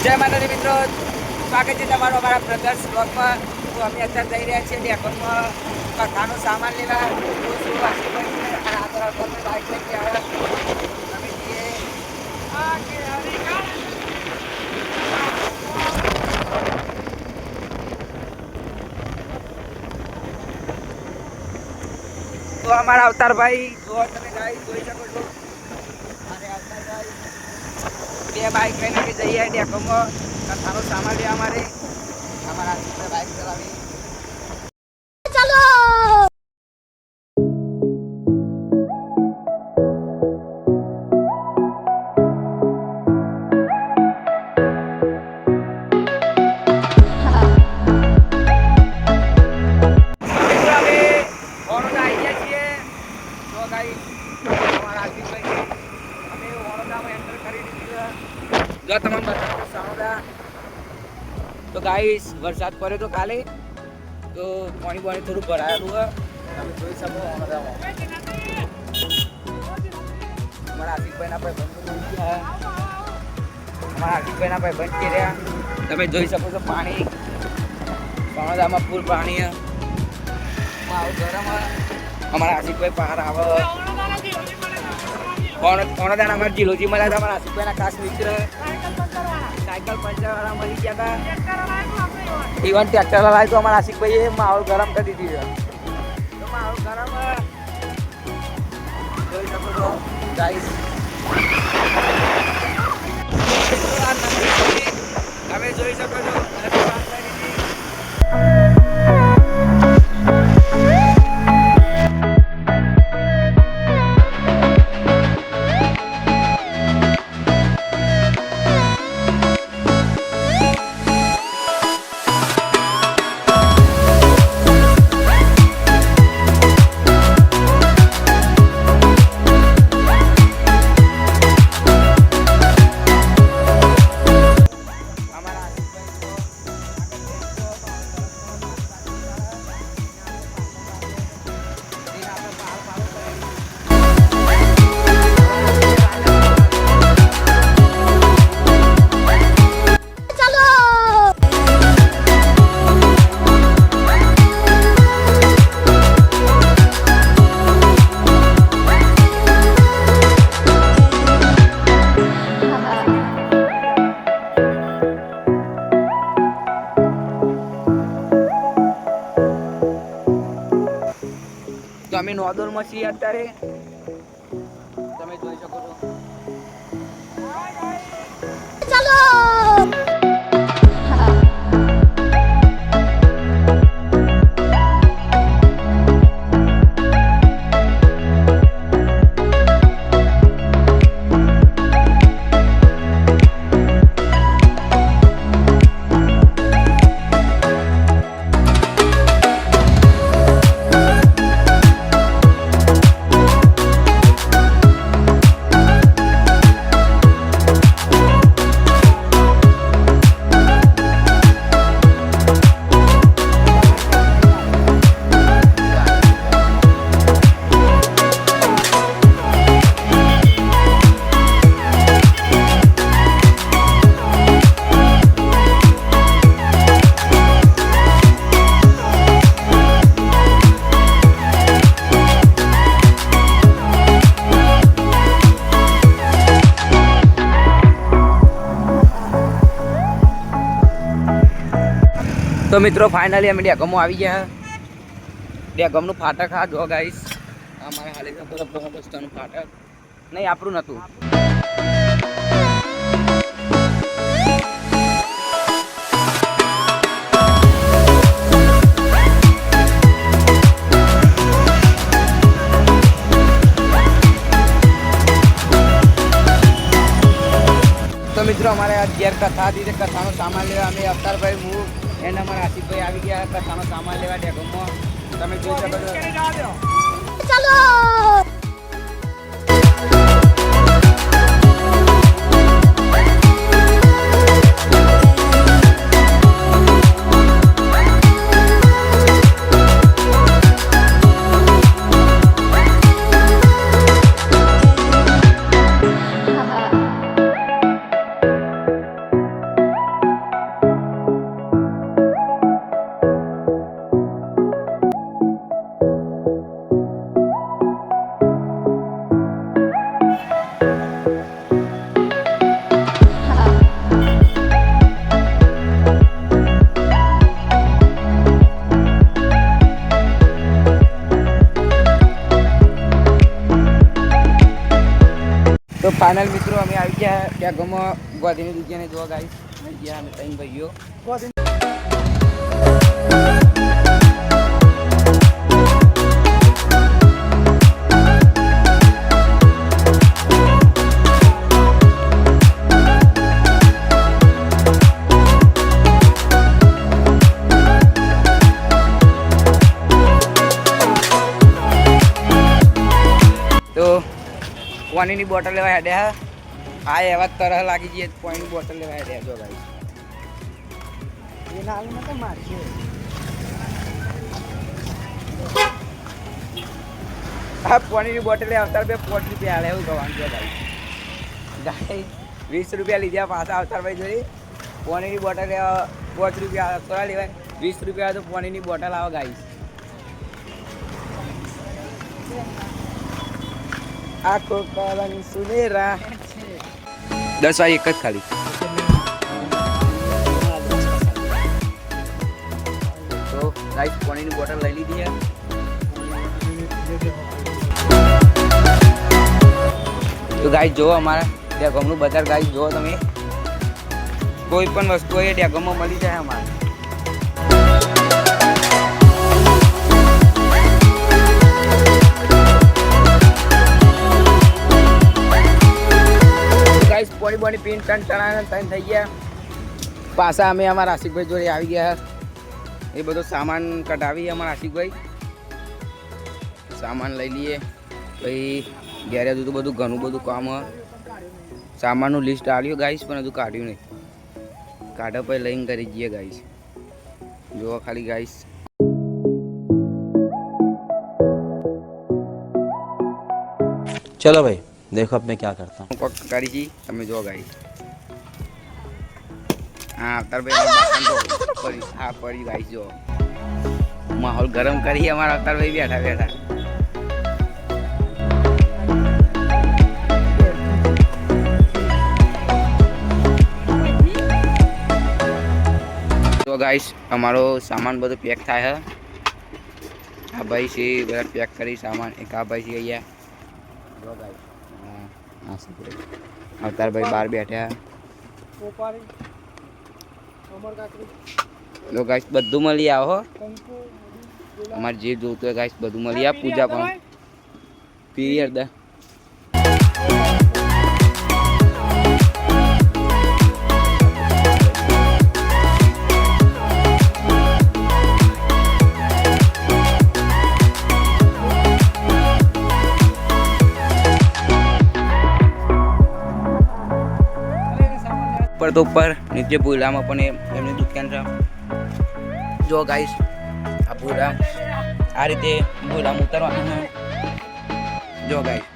જય માતાજી મિત્રો, સ્વાગત છે તમારું અમારા બ્રધર્સ બ્લોગમાં. તો અમે અત્યારે જઈ રહ્યા છીએ ડેકોનમાં કથાનો સામાન લેવા. બાઇક લઈને આવ્યા અમે છીએ. તો અમારા અવતારભાઈ જો તમે ગાઈ જોઈ શકો છો. અરે અવતારભાઈ બે બાઇક લઈને કે જઈએ ડેકોમાં કથાનો સામાન લેવા. અમારા બાઇક ચલાવી ચાલો. તો ગાઈસ વરસાદ પડ્યો તો કાલે, તો પાણી થોડું ભરાયેલું હોય. તમે જોઈ શકો અમારા આશિકભાઈના ભાઈ બંધ રહ્યા. તમે જોઈ શકો છો પાણી પાણોદામાં ફૂલ પાણી ગરમ. અમારા આશિકભાઈ બહાર આવે. પાણોદાના અમારા જીલોજી મળ્યા હતા. અમારા આશિકભાઈના ખાસ મિત્ર સાયકલ પંચર વાળા મળી ગયા હતા. ઇવન ટ્રેક્ટર વાળા તો અમારા આશિકભાઈએ માહોલ ગરમ કરી દીધો. તો માહોલ ગરમ જોઈ શકો છો ગાઈસ. તમે જોઈ શકો છો. તો અમે નોદોરમાં છીએ અત્યારે. તમે જોઈ શકો છો. ચાલો. તો મિત્રો ફાઇનલી અમે ડેગમમાં આવી ગયા. ડેગમનું ફાટક હા જો ગાઈસ. અમારે હાલે રસ્તાનું ફાટક નહીં, આપણું નહોતું. તો મિત્રો અમારે ઘેર કથા હતી. કથાનો સામાન લેવા અમે અવતારભાઈ હું એને અમારા આશિકભાઈ આવી ગયા કથાનો સામાન લેવા ડેગમમાં. તમે જોઈ શકો છો. ચાલો. ફાઇનલ મિત્રો અમે આવી ગયા ત્યાં ગમો ગોધીની દુકાને જોવા ગાઈસ ગયા અમે ત્રણ ભાઈઓ તો પાણીની બોટલ લેવા હેડ્યા આ એવા તરહ લાગી જઈએ પાણીની બોટલ લેવા હેડ્યા જો ગાઈસ એના આવીને તો મારશે આ પાણીની બોટલ અવતાર બે 5 રૂપિયા આલે એવું કહેવાનું છે ભાઈ ગાઈ 20 રૂપિયા લીધા પાછા અવતાર ભાઈ જોઈ પાણીની બોટલ લેવા 5 રૂપિયા થોડા લેવાય 20 રૂપિયા તો પાણીની બોટલ આવે ગાઈસ આખો કલંગ સુનેરા 10 વાગે એક જ ખાલી તો ગાઈસ પાણીની બોટલ લઈ લીધી છે તો ગાઈસ જો અમારા ત્યાં ગામનું બજાર ગાઈસ જો તમે કોઈ પણ વસ્તુ હોય ત્યાં ગામમાં મળી જાય અમારે પાણી પીન ટન ટણા થઈ ગયા પાછા અમે અમારા આશિકભાઈ જોડે આવી ગયા એ બધો સામાન કઢાવી અમારા આશિકભાઈ સામાન લઈ લઈએ પછી ઘેરે હજુ તો બધું ઘણું બધું કામ સામાનનું લિસ્ટ આવ્યું ગાઈશ પણ હજુ કાઢ્યું નહીં કાઢા પછી લઈને કરી જઈએ ગાઈશ જોવા ખાલી ગાઈશ चलो भाई देखो अब मैं क्या करता हूँ કોક કરી છી તમે જો ગાઈશ હા અવતાર ભાઈ પડી હા પડી ગાઈશ જો માહોલ ગરમ કરી અમારા અવતાર ભાઈ બેઠા બેઠા તો ગાઈસ અમારો સામાન બધો પેક થાય છે આ ભાઈ છે બધા પેક કરી સામાન એક આ ભાઈ છે અહીંયા જો ગાઈસ અવતાર ભાઈ બહાર બેઠા તો ગાઈસ બધું મળી આવો અમારે જે જોતું હોય ગાઈસ બધું મળી આવ પૂજા પણ પીરિયડ દા ઉપર તો ઉપર નીચે ભૂલામાં પણ એમની દુકાન છે જો ગાઈસ આ ભૂલા આ રીતે ભૂલામાં ઉતરવાનું જો ગાઈસ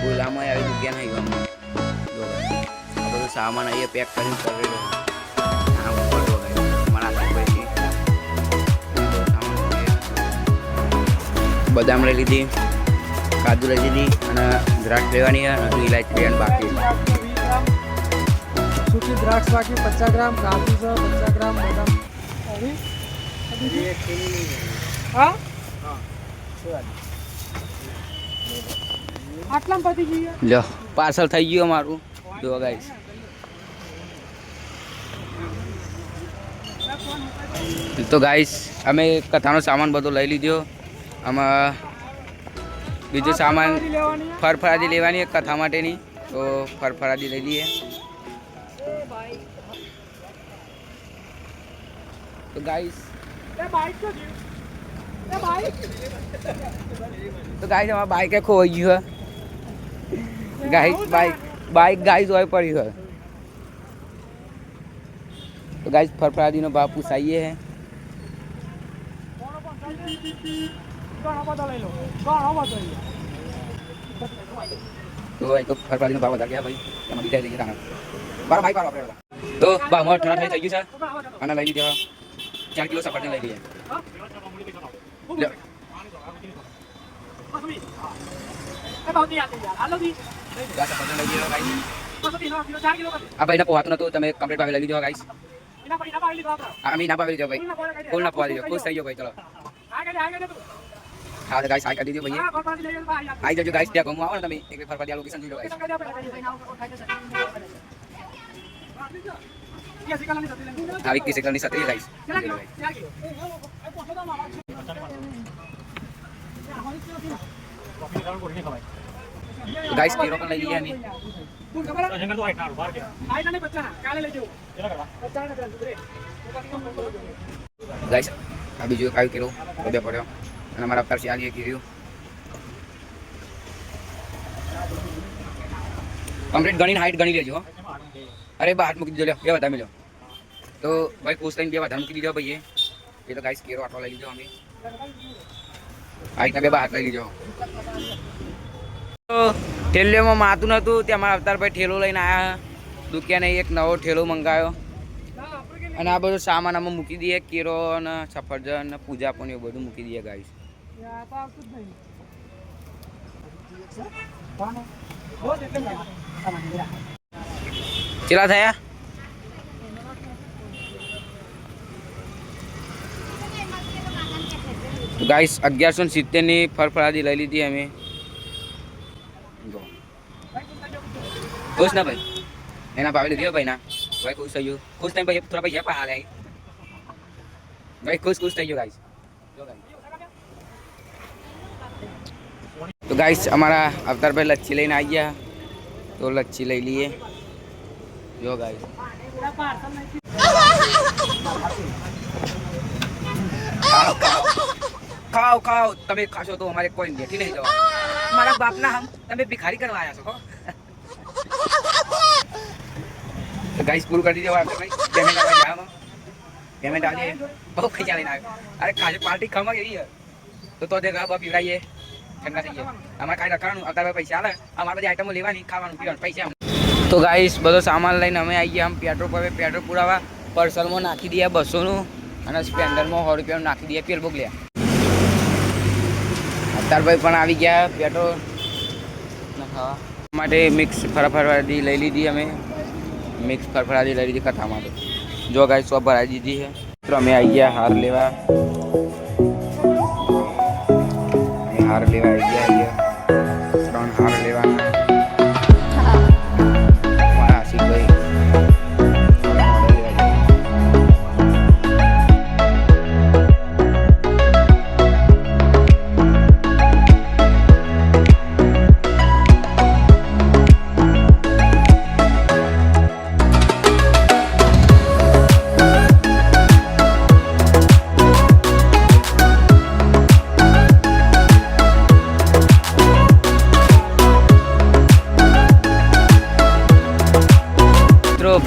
ભૂલામાં આવી દુકાન આવી ગયું જો ગાઈસ આ બધું સામાન અહીંયા પેક કરીને કરેલો આ ઉપર જો ગાઈસ મારા આશીષભાઈ બદામ લઈ લીધી કાજુ લઈ લીધી અને દ્રાક્ષ લેવાની અને ઇલાયચી લેવાની બાકી सूखी द्राक्ष बाकी 50 ग्राम काजू से 50 ग्राम बादाम हाँ आटला पति गई लो पार्सल થઈ ગયું અમારું જો ગાઈસ તો ગાઈસ અમે કથાનો સામાન બધો લઈ લીધો આમાં બીજો સામાન ફરફરાદી લેવાની કથા માટેની તો ફરફરાદી લઈ લઈએ तो गाइस हमारा बाइक है खो गई है गाइस बाइक गाइस वही पड़ी है तो गाइस फरफरादी नो बापू साइए है तो भाई तो फरफरादी नो बाप बता गया भाई हम दिखाई देंगे खाना बार भाई बार तो बा मोर ठंडा થઈ ગયું છે આના લઈ લીધો 4 કિલો સફરજન લઈ લઈએ આ ભાઈ ના પોહાતું નતું તમે કમ્પ્લીટ ભાવે લઈ લીધો ગાઈસ અમે ના પાવી લીધો ભાઈ કોણ ના પાવી લીધો ખુશ થઈ ગયો ભાઈ ચલો હા તો ગાઈસ આ કરી દીધું ભાઈએ આઈ જજો ગાઈસ ત્યાં ગમો આવો ને તમે એક ફરવા દે લોકેશન જોઈ લો ગાઈસ આવી કિસે કરની સત્રી ગાઈસ ગાઈસ કેરો પણ લઈ લીયા ને ગાઈસ આ બીજું કાયું કેરો બધે પડ્યો અને અમારા અવતાર છે આલીએ કીધું કમ્પ્લીટ ગણીને હાઈટ ગણી લેજો અરે બહાર મૂકી દીધો લ્યો બે વધારે મળ્યો તો ભાઈ ખુશ થઈને બે વધારે મૂકી દીધો ભાઈએ એ તો ગાઈસ કેરો આટલો લઈ લીધો અમે હાઈટના બે બહાર લઈ લીધો ઠેલીઓમાં માતું નહોતું તે અમારા અવતારભાઈ ઠેલો લઈને આવ્યા દુકાને એક નવો ઠેલો મંગાવ્યો અને આ બધું સામાન આમાં મૂકી દઈએ કેરો અને સફરજન ને પૂજા પણ એવું બધું મૂકી દઈએ ગાઈસ કેટલા થયા ગાઈસ 1170 ની ફરફરાદી લઈ લીધી અમે ખુશ ના ભાઈ એના ભાવે લીધી ભાઈ ના ભાઈ ખુશ થઈ ગયું ખુશ થઈ ભાઈ થોડા પૈસા પણ હાલે ભાઈ ખુશ થઈ ગયો ગાઈસ તો ગાઈસ અમારા અવતારભાઈ લચ્છી લઈને આવી ગયા તો લચ્છી લઈ લઈએ જો ગાઈસ ખાઓ તમે ખાશો તો અમારે કોઈ બેઠી નહીં જવા મારા બાપના હમ તમે ભિખારી કરવા આવ્યા છો તો ગાઈસ પૂરું કરી દીધો ભાઈ પેમેન્ટ આવીએ બહુ ખીચા લઈને આવ્યો અરે ખાજો પાર્ટી ખમા એવી તો દેખા બાપ પીવડાવીએ ઠંડા થઈ ગયા અમારે કાંઈ રખાવાનું અત્યારે પૈસા આવે અમારે બધી આઈટમો લેવાની ખાવાનું પીવાનું પૈસા તો ગાઈસ બધો સામાન લઈને અમે આવી ગયા આમ પેટ્રોલ પુરાવા પાર્સલમાં નાખી દઈએ 200નું અને સ્પેન્ડરમાં 100 રૂપિયાનું નાખી દઈએ પેલ બોક લે અવતારભાઈ પણ આવી ગયા પેટ્રોલ ખાવા માટે મિક્સ ફરફરાદી લઈ લીધી અમે મિક્સ ફરફરાદી લઈ લીધી કથા માટે જો ગાઈસ સો ભરાઈ દીધી છે તો અમે આવી ગયા હાર લેવા આવી ગયા 3 હાર લેવાના મારા આશીષભાઈ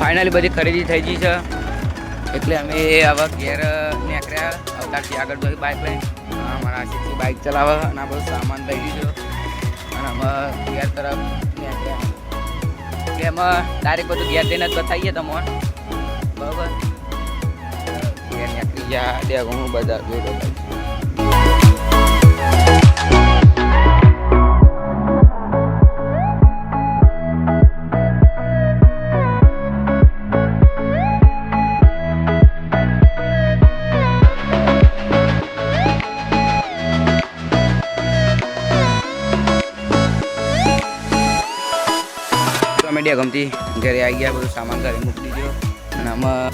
ફાઇનલી બધી ખરીદી થઈ ગઈ છે એટલે અમે આવા ઘેર નીકળ્યા અવતારથી આગળ જઈ બાઇક લઈને મારા આશીષથી બાઇક ચલાવે અને આ બધો સામાન લઈ લીધો અને અમે ઘેર તરફ નીકળ્યા એટલે એમાં ડાયરેક્ટ બધું ઘેર જઈને જ બતાવીએ તમને બરાબર ઘેર નીકળી ગયા ડેગોનું બધા જોઈ લો અમે ડેગમથી ઘરે આવી ગયા બધું સામાન ઘરે મૂકી દીધો અને આમાં